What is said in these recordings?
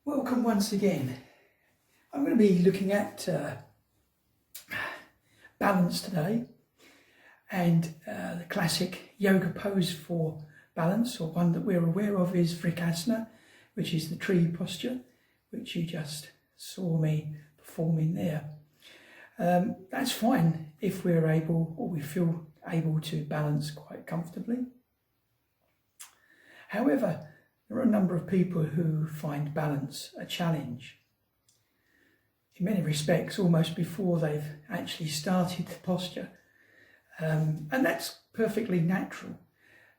Welcome once again. I'm going to be looking at balance today, and the classic yoga pose for balance, or one that we're aware of, is Vrkasana, which is the tree posture, which you just saw me performing there. That's fine if we're able, or we feel able, to balance quite comfortably. However, there are a number of people who find balance a challenge. In many respects, almost before they've actually started the posture. And that's perfectly natural.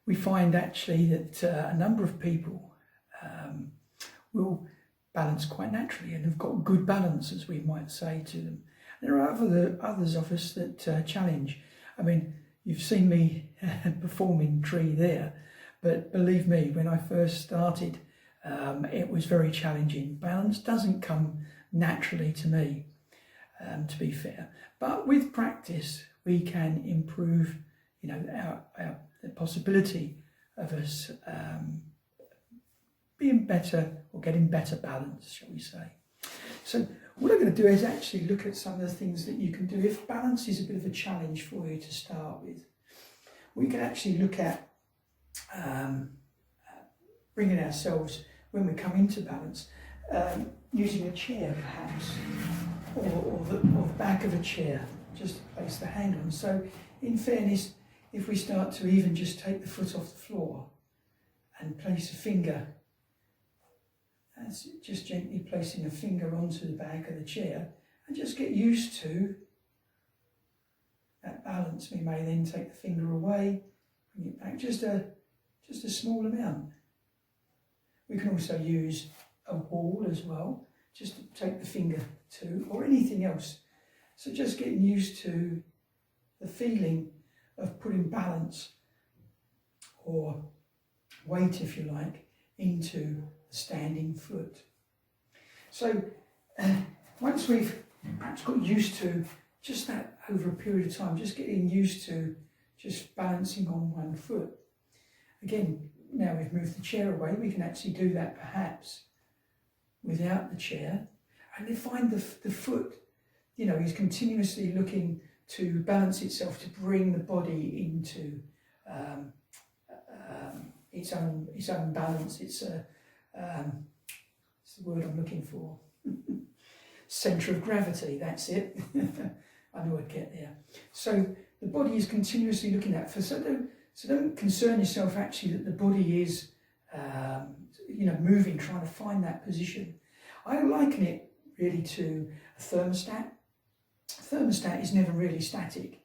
We find actually that a number of people will balance quite naturally and have got good balance, as we might say to them. There are others of us that challenge. I mean, you've seen me performing tree there. But believe me, when I first started, it was very challenging. Balance doesn't come naturally to me, to be fair. But with practice, we can improve, the possibility of us being better, or getting better balance, shall we say. So what I'm going to do is actually look at some of the things that you can do if balance is a bit of a challenge for you to start with. We can actually look at bringing ourselves, when we come into balance, using a chair perhaps, or the back of a chair, just to place the hand on. So in fairness, if we start to even just take the foot off the floor and place a finger, that's just gently placing a finger onto the back of the chair, and just get used to that balance. We may then take the finger away, bring it back just a small amount. We can also use a wall as well, just to take the finger to, or anything else. So just getting used to the feeling of putting balance, or weight if you like, into the standing foot. So once we've perhaps got used to just that over a period of time, just getting used to just balancing on one foot. Again, now we've moved the chair away, we can actually do that perhaps without the chair, and then find the foot, is continuously looking to balance itself, to bring the body into its own balance. It's the word I'm looking for. Centre of gravity, that's it. I knew I'd get there. So the body is continuously looking at. So don't concern yourself actually that the body is, moving, trying to find that position. I liken it really to a thermostat. A thermostat is never really static.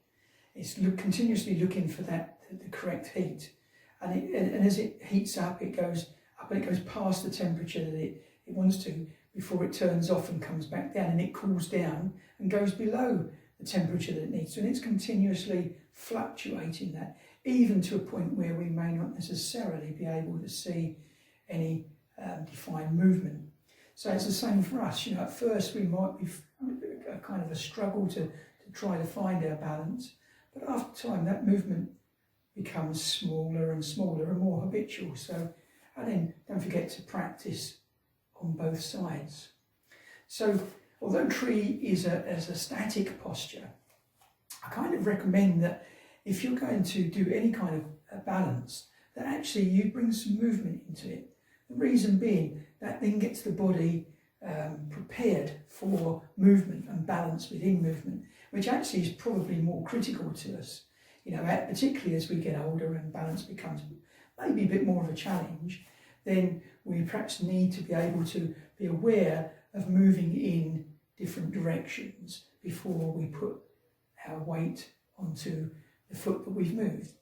It's continuously looking for the correct heat. And as it heats up, it goes up and it goes past the temperature that it wants to, before it turns off and comes back down, and it cools down and goes below the temperature that it needs to. And it's continuously fluctuating that, even to a point where we may not necessarily be able to see any defined movement. So it's the same for us. At first we might be a kind of a struggle to try to find our balance, but after time that movement becomes smaller and smaller and more habitual. So, and then don't forget to practice on both sides. So although tree is a static posture, I kind of recommend that if you're going to do any kind of balance, that actually you bring some movement into it. The reason being, that then gets the body prepared for movement and balance within movement, which actually is probably more critical to us. Particularly as we get older and balance becomes maybe a bit more of a challenge, then we perhaps need to be able to be aware of moving in different directions before we put our weight onto the foot that we've moved.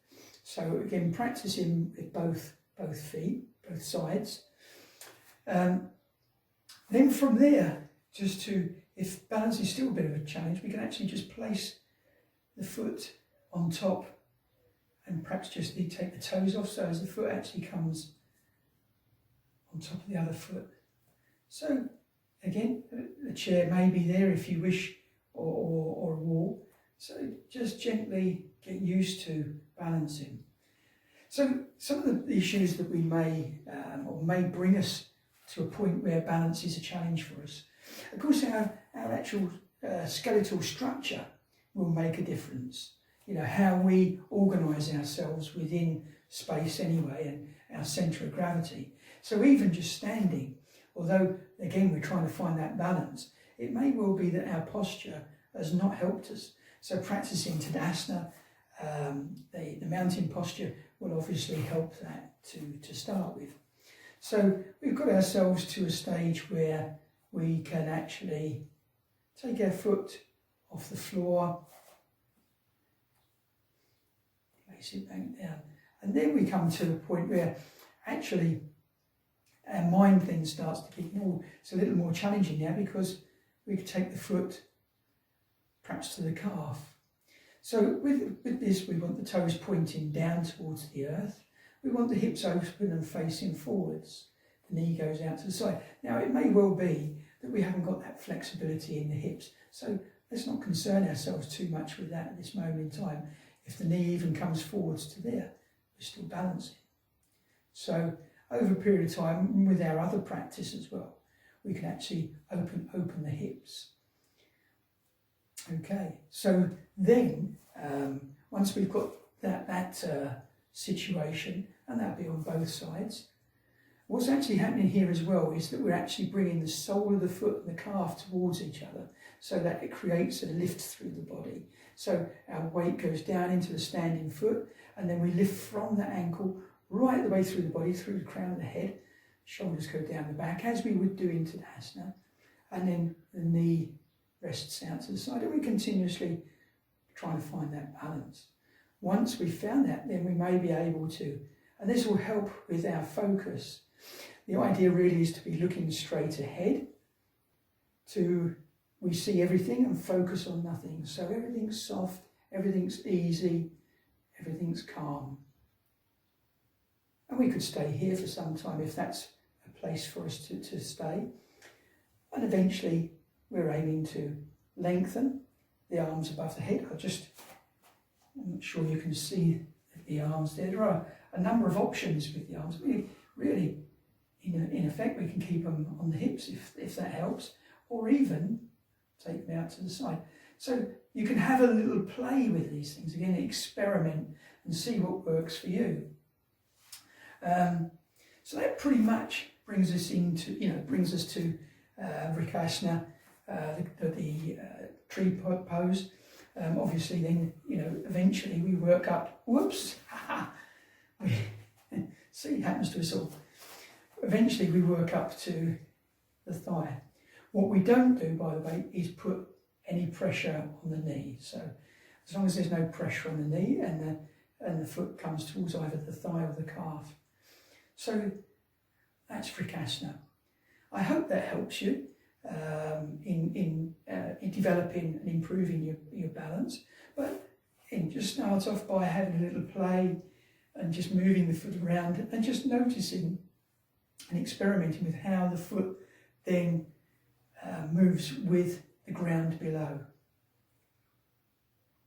So again, practicing with both feet, both sides. Then from there, if balance is still a bit of a challenge, we can actually just place the foot on top and perhaps just take the toes off, so as the foot actually comes on top of the other foot. So again, the chair may be there if you wish, or a wall. So just gently get used to balancing. So some of the issues that we may bring us to a point where balance is a challenge for us. Of course, our actual skeletal structure will make a difference. You know, how we organise ourselves within space anyway, and our centre of gravity. So even just standing, although again we're trying to find that balance, it may well be that our posture has not helped us. So practicing Tadasana, the mountain posture, will obviously help that to start with. So we've got ourselves to a stage where we can actually take our foot off the floor, place it back down, and then we come to a point where actually our mind then starts to get more, it's a little more challenging now, because we could take the foot perhaps to the calf. So with this, we want the toes pointing down towards the earth. We want the hips open and facing forwards. The knee goes out to the side. Now it may well be that we haven't got that flexibility in the hips, so let's not concern ourselves too much with that at this moment in time. If the knee even comes forwards to there, we're still balancing. So over a period of time, with our other practice as well, we can actually open the hips. Okay, so then once we've got that situation, and that'll be on both sides, what's actually happening here as well is that we're actually bringing the sole of the foot and the calf towards each other, so that it creates a lift through the body. So our weight goes down into the standing foot, and then we lift from the ankle right the way through the body, through the crown of the head. Shoulders go down the back, as we would do in Tadasana, and then the knee rests out to the side, and we continuously try to find that balance. Once we've found that, then we may be able to, and this will help with our focus. The idea really is to be looking straight ahead, we see everything and focus on nothing. So everything's soft, everything's easy, everything's calm. And we could stay here for some time if that's a place for us to stay. And eventually we're aiming to lengthen the arms above the head. I'm not sure you can see the arms there. There are a number of options with the arms. Really, in effect, we can keep them on the hips if that helps, or even take them out to the side. So you can have a little play with these things. Again, experiment and see what works for you. So that pretty much brings us to Vrkasana, the tree pose. Obviously then, eventually we work up, see, it happens to us all. Eventually we work up to the thigh. What we don't do, by the way, is put any pressure on the knee. So as long as there's no pressure on the knee and the foot comes towards either the thigh or the calf. So that's Vrkasana. I hope that helps you in developing and improving your balance. But just start off by having a little play and just moving the foot around and just noticing and experimenting with how the foot then moves with the ground below.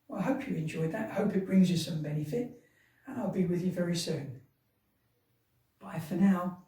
Well, I hope you enjoyed that. I hope it brings you some benefit, and I'll be with you very soon. Bye for now.